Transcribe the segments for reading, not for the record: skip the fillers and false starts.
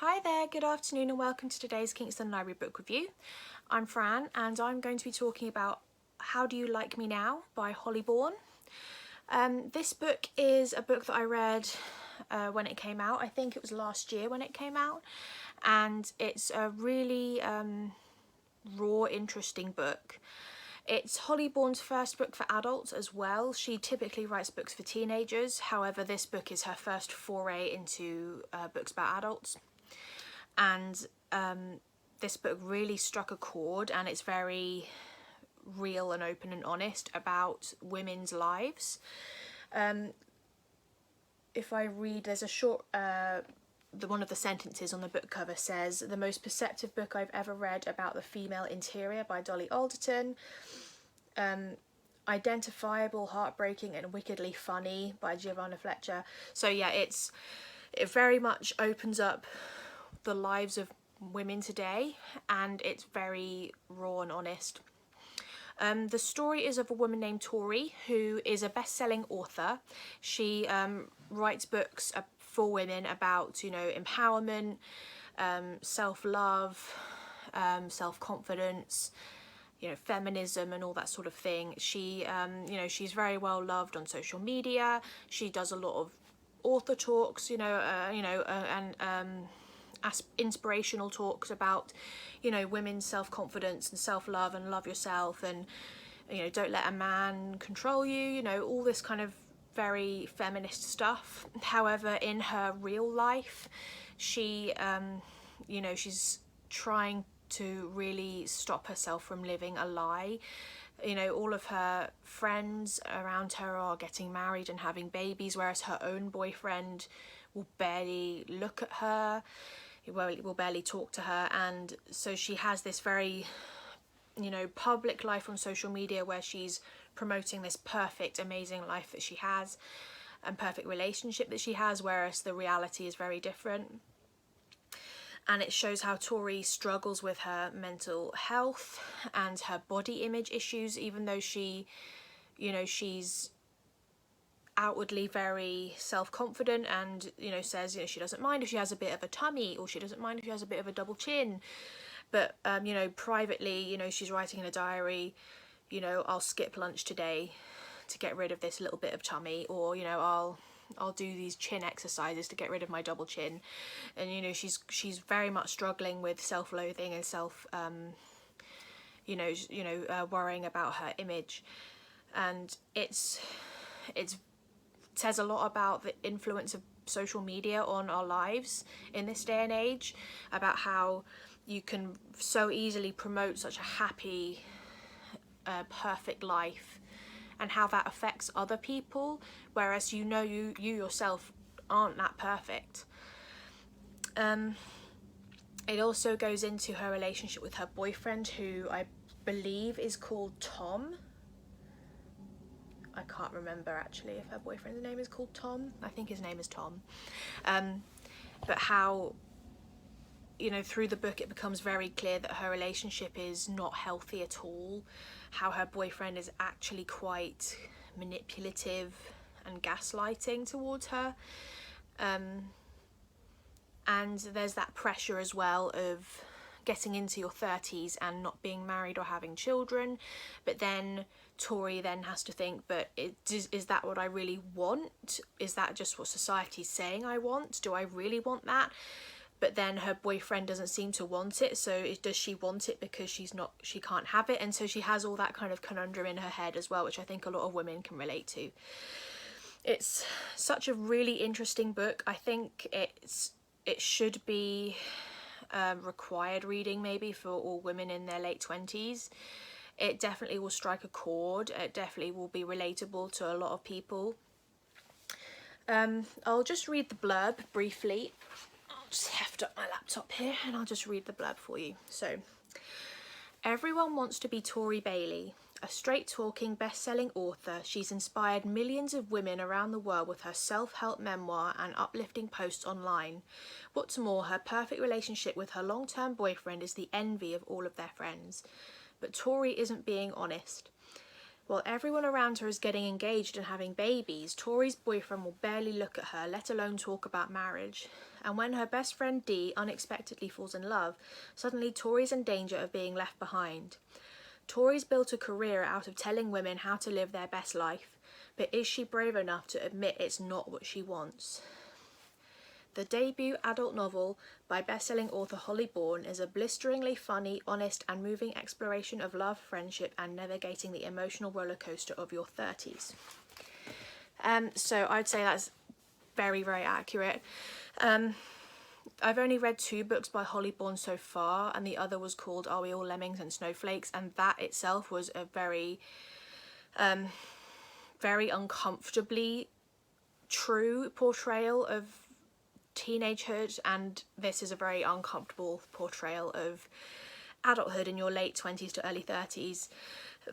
Hi there, good afternoon and welcome to today's Kingston Library Book Review. I'm Fran and I'm going to be talking about How Do You Like Me Now by Holly Bourne. This book is a book that I read when it came out. I think it was last year when it came out, and it's a really raw, interesting book. It's Holly Bourne's first book for adults as well. She typically writes books for teenagers, however this book is her first foray into books about adults. And this book really struck a chord, and it's very real and open and honest about women's lives. If I read, there's a short, one of the sentences on the book cover says, "The most perceptive book I've ever read about the female interior" by Dolly Alderton. Identifiable, heartbreaking and wickedly funny by Giovanna Fletcher. So yeah, it very much opens up the lives of women today, and it's very raw and honest. The story is of a woman named Tori, who is a best-selling author. She writes books for women about, you know, empowerment, self-love, self-confidence, you know, feminism and all that sort of thing. She, you know, she's very well loved on social media. She does a lot of author talks, and inspirational talks about, you know, women's self-confidence and self-love and love yourself, and, you know, don't let a man control you, you know, all this kind of very feminist stuff. However, in her real life, she, you know, she's trying to really stop herself from living a lie. You know, all of her friends around her are getting married and having babies, whereas her own boyfriend will barely look at her, will barely talk to her. And so she has this very, you know, public life on social media where she's promoting this perfect, amazing life that she has and perfect relationship that she has, whereas the reality is very different. And it shows how Tori struggles with her mental health and her body image issues, even though she, you know, she's outwardly very self-confident and, you know, says, you know, she doesn't mind if she has a bit of a tummy, or she doesn't mind if she has a bit of a double chin. But, you know, privately, you know, she's writing in a diary, you know, I'll skip lunch today to get rid of this little bit of tummy, or, you know, I'll do these chin exercises to get rid of my double chin. And, you know, she's very much struggling with self-loathing and worrying about her image. And it says a lot about the influence of social media on our lives in this day and age, about how you can so easily promote such a happy, perfect life, and how that affects other people, whereas you know you yourself aren't that perfect. It also goes into her relationship with her boyfriend, who I believe is called Tom. I can't remember actually if her boyfriend's name is called Tom. I think his name is Tom. But how, you know, through the book it becomes very clear that her relationship is not healthy at all, how her boyfriend is actually quite manipulative and gaslighting towards her. And there's that pressure as well of getting into your 30s and not being married or having children, but then Tori then has to think, but is that what I really want? Is that just what society's saying I want? Do I really want that? But then her boyfriend doesn't seem to want it, so does she want it because she can't have it? And so she has all that kind of conundrum in her head as well, which I think a lot of women can relate to. It's such a really interesting book. I think it should be required reading maybe for all women in their late 20s. It definitely will strike a chord. It definitely will be relatable to a lot of people. I'll just read the blurb briefly. I'll just heft up my laptop here and I'll just read the blurb for you. So, everyone wants to be Tori Bailey. A straight-talking, best-selling author, she's inspired millions of women around the world with her self-help memoir and uplifting posts online. What's more, her perfect relationship with her long-term boyfriend is the envy of all of their friends. But Tori isn't being honest. While everyone around her is getting engaged and having babies, Tori's boyfriend will barely look at her, let alone talk about marriage. And when her best friend Dee unexpectedly falls in love, suddenly Tori's in danger of being left behind. Tori's built a career out of telling women how to live their best life, but is she brave enough to admit it's not what she wants? The debut adult novel by bestselling author Holly Bourne is a blisteringly funny, honest and moving exploration of love, friendship and navigating the emotional rollercoaster of your 30s. So I'd say that's very, very accurate. I've only read 2 books by Holly Bourne so far, and the other was called Are We All Lemmings and Snowflakes, and that itself was a very, very uncomfortably true portrayal of teenagehood, and this is a very uncomfortable portrayal of adulthood in your late 20s to early 30s,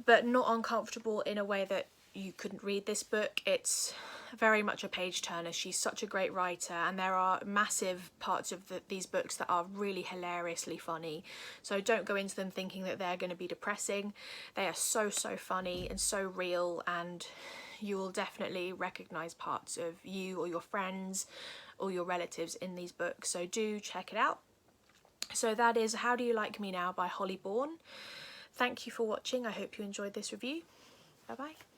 but not uncomfortable in a way that you couldn't read this book. It's very much a page turner. She's such a great writer, and there are massive parts of these books that are really hilariously funny, so don't go into them thinking that they're going to be depressing. They are so funny and so real, and you will definitely recognise parts of you or your friends or your relatives in these books, so do check it out. So that is How Do You Like Me Now by Holly Bourne. Thank you for watching. I hope you enjoyed this review. Bye bye.